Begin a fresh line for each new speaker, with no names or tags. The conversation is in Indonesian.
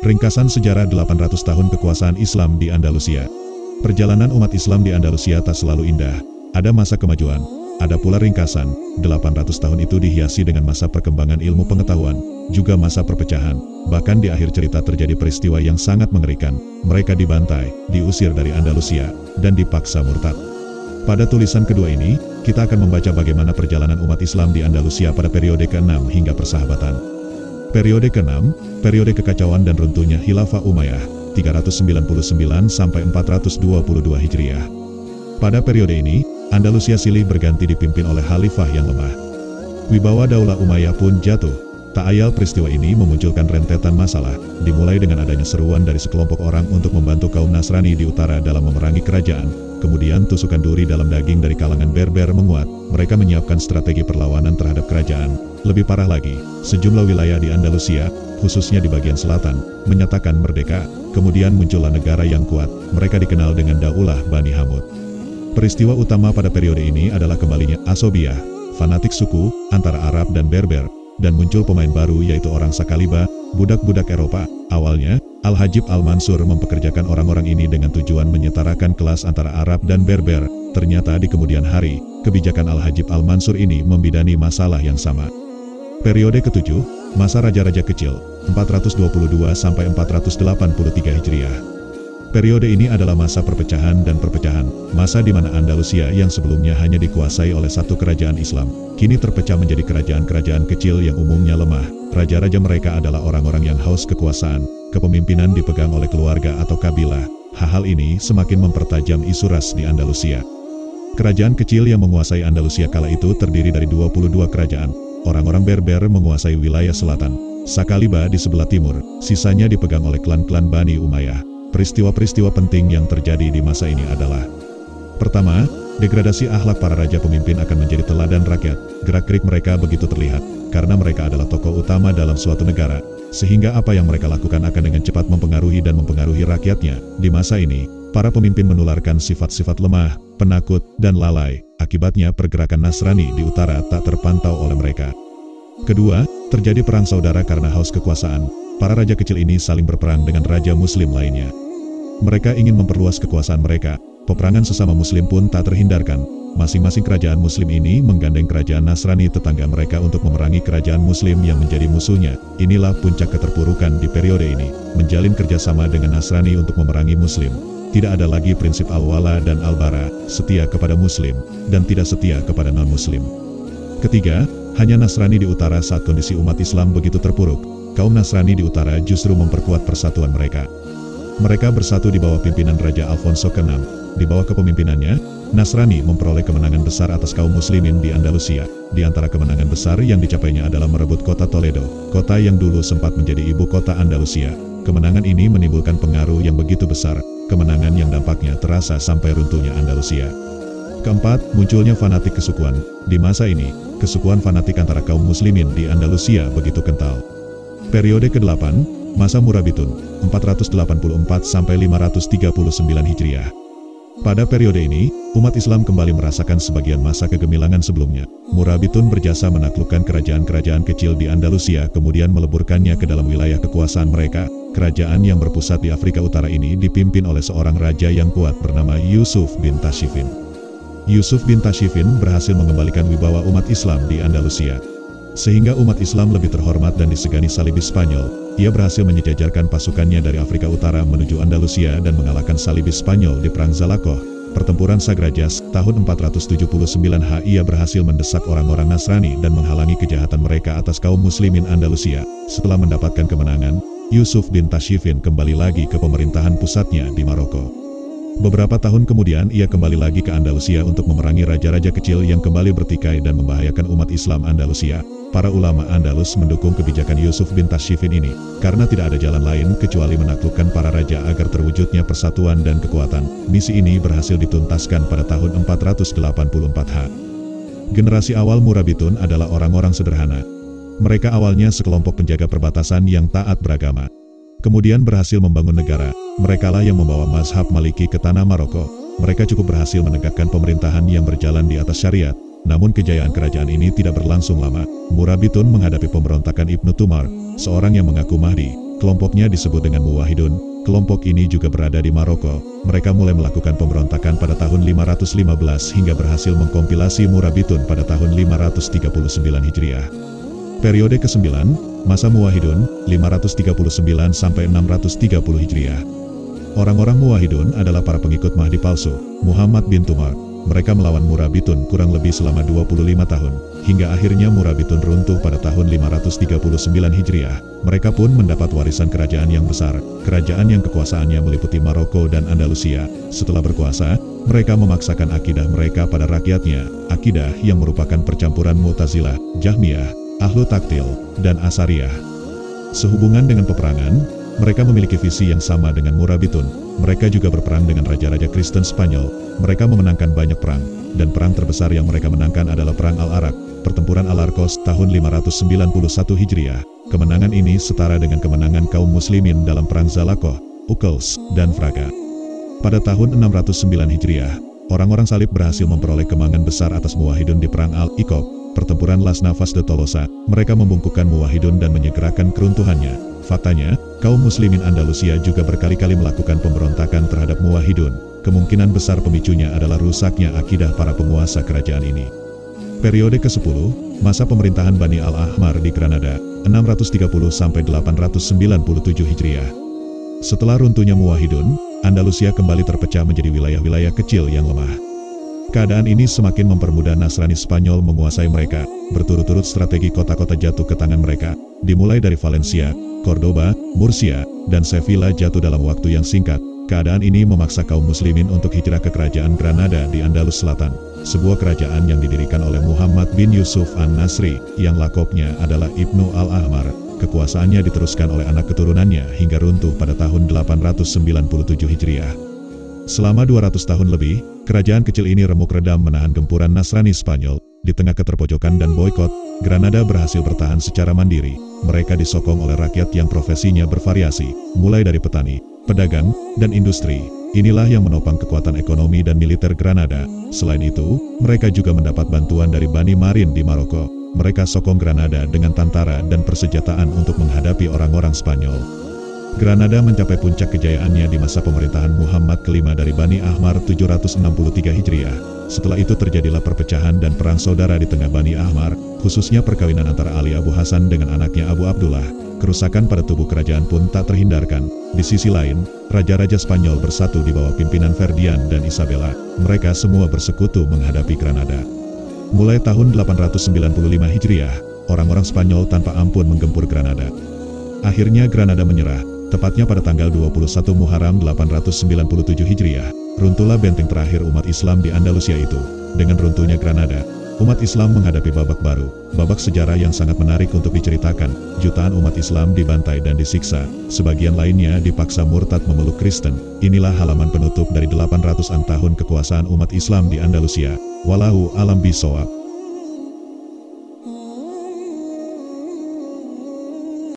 Ringkasan sejarah 800 tahun kekuasaan Islam di Andalusia. Perjalanan umat Islam di Andalusia tak selalu indah. Ada masa kemajuan, ada pula ringkasan. 800 tahun itu dihiasi dengan masa perkembangan ilmu pengetahuan, juga masa perpecahan. Bahkan di akhir cerita terjadi peristiwa yang sangat mengerikan. Mereka dibantai, diusir dari Andalusia, dan dipaksa murtad. Pada tulisan kedua ini, kita akan membaca bagaimana perjalanan umat Islam di Andalusia pada periode ke-6 hingga persahabatan. Periode ke-6, periode kekacauan dan runtuhnya Khilafah Umayyah, 399 sampai 422 Hijriah. Pada periode ini, Andalusia silih berganti dipimpin oleh khalifah yang lemah. Wibawa Daulah Umayyah pun jatuh. Tak ayal peristiwa ini memunculkan rentetan masalah, dimulai dengan adanya seruan dari sekelompok orang untuk membantu kaum Nasrani di utara dalam memerangi kerajaan. Kemudian tusukan duri dalam daging dari kalangan Berber menguat, mereka menyiapkan strategi perlawanan terhadap kerajaan. Lebih parah lagi, sejumlah wilayah di Andalusia, khususnya di bagian selatan, menyatakan merdeka. Kemudian muncullah negara yang kuat, mereka dikenal dengan Daulah Bani Hamud. Peristiwa utama pada periode ini adalah kembalinya Asobiyah, fanatik suku, antara Arab dan Berber, dan muncul pemain baru yaitu orang Sakaliba, budak-budak Eropa. Awalnya, Al-Hajib Al-Mansur mempekerjakan orang-orang ini dengan tujuan menyetarakan kelas antara Arab dan Berber. Ternyata di kemudian hari, kebijakan Al-Hajib Al-Mansur ini membidani masalah yang sama. Periode ke-7, masa Raja-Raja Kecil, 422 sampai 483 Hijriah. Periode ini adalah masa perpecahan dan perpecahan, masa di mana Andalusia yang sebelumnya hanya dikuasai oleh satu kerajaan Islam, kini terpecah menjadi kerajaan-kerajaan kecil yang umumnya lemah. Raja-raja mereka adalah orang-orang yang haus kekuasaan, kepemimpinan dipegang oleh keluarga atau kabilah. Hal ini semakin mempertajam isu ras di Andalusia. Kerajaan kecil yang menguasai Andalusia kala itu terdiri dari 22 kerajaan. Orang-orang Berber menguasai wilayah selatan, Sakaliba di sebelah timur, sisanya dipegang oleh klan-klan Bani Umayyah. Peristiwa-peristiwa penting yang terjadi di masa ini adalah: pertama, degradasi akhlak para raja pemimpin akan menjadi teladan rakyat. Gerak-gerik mereka begitu terlihat, karena mereka adalah tokoh utama dalam suatu negara, sehingga apa yang mereka lakukan akan dengan cepat mempengaruhi dan mempengaruhi rakyatnya. Di masa ini, para pemimpin menularkan sifat-sifat lemah, penakut, dan lalai. Akibatnya pergerakan Nasrani di utara tak terpantau oleh mereka. Kedua, terjadi perang saudara karena haus kekuasaan. Para raja kecil ini saling berperang dengan raja muslim lainnya. Mereka ingin memperluas kekuasaan mereka. Peperangan sesama muslim pun tak terhindarkan. Masing-masing kerajaan muslim ini menggandeng kerajaan Nasrani tetangga mereka untuk memerangi kerajaan muslim yang menjadi musuhnya. Inilah puncak keterpurukan di periode ini, menjalin kerjasama dengan Nasrani untuk memerangi muslim. Tidak ada lagi prinsip al-wala dan al-bara, setia kepada muslim, dan tidak setia kepada non-muslim. Ketiga, hanya Nasrani di utara. Saat kondisi umat Islam begitu terpuruk, kaum Nasrani di utara justru memperkuat persatuan mereka. Mereka bersatu di bawah pimpinan Raja Alfonso ke-6. Di bawah kepemimpinannya, Nasrani memperoleh kemenangan besar atas kaum muslimin di Andalusia. Di antara kemenangan besar yang dicapainya adalah merebut kota Toledo, kota yang dulu sempat menjadi ibu kota Andalusia. Kemenangan ini menimbulkan pengaruh yang begitu besar, kemenangan yang dampaknya terasa sampai runtuhnya Andalusia. Keempat, munculnya fanatik kesukuan. Di masa ini, kesukuan fanatik antara kaum muslimin di Andalusia begitu kental. Periode ke-8, masa Murabitun, 484 sampai 539 Hijriah. Pada periode ini, umat Islam kembali merasakan sebagian masa kegemilangan sebelumnya. Murabitun berjasa menaklukkan kerajaan-kerajaan kecil di Andalusia kemudian meleburkannya ke dalam wilayah kekuasaan mereka. Kerajaan yang berpusat di Afrika Utara ini dipimpin oleh seorang raja yang kuat bernama Yusuf bin Tashfin. Yusuf bin Tashfin berhasil mengembalikan wibawa umat Islam di Andalusia, sehingga umat Islam lebih terhormat dan disegani Salibis Spanyol. Ia berhasil menyejajarkan pasukannya dari Afrika Utara menuju Andalusia dan mengalahkan Salibis Spanyol di Perang Zalakoh. Pertempuran Sagrajas, tahun 479 ia berhasil mendesak orang-orang Nasrani dan menghalangi kejahatan mereka atas kaum muslimin Andalusia. Setelah mendapatkan kemenangan, Yusuf bin Tashfin kembali lagi ke pemerintahan pusatnya di Maroko. Beberapa tahun kemudian ia kembali lagi ke Andalusia untuk memerangi raja-raja kecil yang kembali bertikai dan membahayakan umat Islam Andalusia. Para ulama Andalus mendukung kebijakan Yusuf bin Tashfin ini, karena tidak ada jalan lain kecuali menaklukkan para raja agar terwujudnya persatuan dan kekuatan. Misi ini berhasil dituntaskan pada tahun 484 Generasi awal Murabitun adalah orang-orang sederhana. Mereka awalnya sekelompok penjaga perbatasan yang taat beragama. Kemudian berhasil membangun negara. Merekalah yang membawa mazhab Maliki ke tanah Maroko. Mereka cukup berhasil menegakkan pemerintahan yang berjalan di atas syariat. Namun kejayaan kerajaan ini tidak berlangsung lama. Murabitun menghadapi pemberontakan Ibnu Tumar, seorang yang mengaku Mahdi. Kelompoknya disebut dengan Muwahhidun. Kelompok ini juga berada di Maroko. Mereka mulai melakukan pemberontakan pada tahun 515 hingga berhasil mengkompilasi Murabitun pada tahun 539 Hijriah. Periode ke-9, masa Muwahhidun, 539 sampai 630 Hijriah. Orang-orang Muwahhidun adalah para pengikut Mahdi palsu, Muhammad bin Tumar. Mereka melawan Murabitun kurang lebih selama 25 tahun, hingga akhirnya Murabitun runtuh pada tahun 539 Hijriah. Mereka pun mendapat warisan kerajaan yang besar, kerajaan yang kekuasaannya meliputi Maroko dan Andalusia. Setelah berkuasa, mereka memaksakan akidah mereka pada rakyatnya, akidah yang merupakan percampuran Mu'tazilah, Jahmiyah, Ahlu Taktil, dan Asariyah. Sehubungan dengan peperangan, mereka memiliki visi yang sama dengan Murabitun. Mereka juga berperang dengan raja-raja Kristen Spanyol. Mereka memenangkan banyak perang, dan perang terbesar yang mereka menangkan adalah Perang Al-Arak, pertempuran Al-Arkos tahun 591 Hijriah. Kemenangan ini setara dengan kemenangan kaum muslimin dalam Perang Zalakoh, Ukels, dan Fraga. Pada tahun 609 Hijriah, orang-orang salib berhasil memperoleh kemenangan besar atas Muwahhidun di Perang Al-Iqab, pertempuran Las Navas de Tolosa. Mereka membungkukkan Muwahhidun dan menyegerakan keruntuhannya. Faktanya, kaum muslimin Andalusia juga berkali-kali melakukan pemberontakan terhadap Muwahhidun. Kemungkinan besar pemicunya adalah rusaknya akidah para penguasa kerajaan ini. Periode ke-10, masa pemerintahan Bani Al-Ahmar di Granada, 630 sampai 897 Hijriah. Setelah runtuhnya Muwahhidun, Andalusia kembali terpecah menjadi wilayah-wilayah kecil yang lemah. Keadaan ini semakin mempermudah Nasrani Spanyol menguasai mereka. Berturut-turut strategi kota-kota jatuh ke tangan mereka, dimulai dari Valencia, Cordoba, Murcia, dan Sevilla jatuh dalam waktu yang singkat. Keadaan ini memaksa kaum muslimin untuk hijrah ke kerajaan Granada di Andalus Selatan, sebuah kerajaan yang didirikan oleh Muhammad bin Yusuf an-Nasri, yang lakopnya adalah Ibnu al-Ahmar. Kekuasaannya diteruskan oleh anak keturunannya hingga runtuh pada tahun 897 Hijriah. Selama 200 tahun lebih, kerajaan kecil ini remuk redam menahan gempuran Nasrani Spanyol. Di tengah keterpojokan dan boikot, Granada berhasil bertahan secara mandiri. Mereka disokong oleh rakyat yang profesinya bervariasi, mulai dari petani, pedagang, dan industri. Inilah yang menopang kekuatan ekonomi dan militer Granada. Selain itu, mereka juga mendapat bantuan dari Bani Marin di Maroko. Mereka sokong Granada dengan tentara dan persenjataan untuk menghadapi orang-orang Spanyol. Granada mencapai puncak kejayaannya di masa pemerintahan Muhammad kelima dari Bani Ahmar 763 Hijriah. Setelah itu terjadilah perpecahan dan perang saudara di tengah Bani Ahmar, khususnya perkawinan antara Ali Abu Hasan dengan anaknya Abu Abdullah. Kerusakan pada tubuh kerajaan pun tak terhindarkan. Di sisi lain, raja-raja Spanyol bersatu di bawah pimpinan Ferdinand dan Isabella. Mereka semua bersekutu menghadapi Granada. Mulai tahun 895 Hijriah, orang-orang Spanyol tanpa ampun menggempur Granada. Akhirnya Granada menyerah. Tepatnya pada tanggal 21 Muharram 897 Hijriah, runtuhlah benteng terakhir umat Islam di Andalusia itu. Dengan runtuhnya Granada, umat Islam menghadapi babak baru, babak sejarah yang sangat menarik untuk diceritakan. Jutaan umat Islam dibantai dan disiksa, sebagian lainnya dipaksa murtad memeluk Kristen. Inilah halaman penutup dari 800-an tahun kekuasaan umat Islam di Andalusia. Wallahu a'lam bishawab.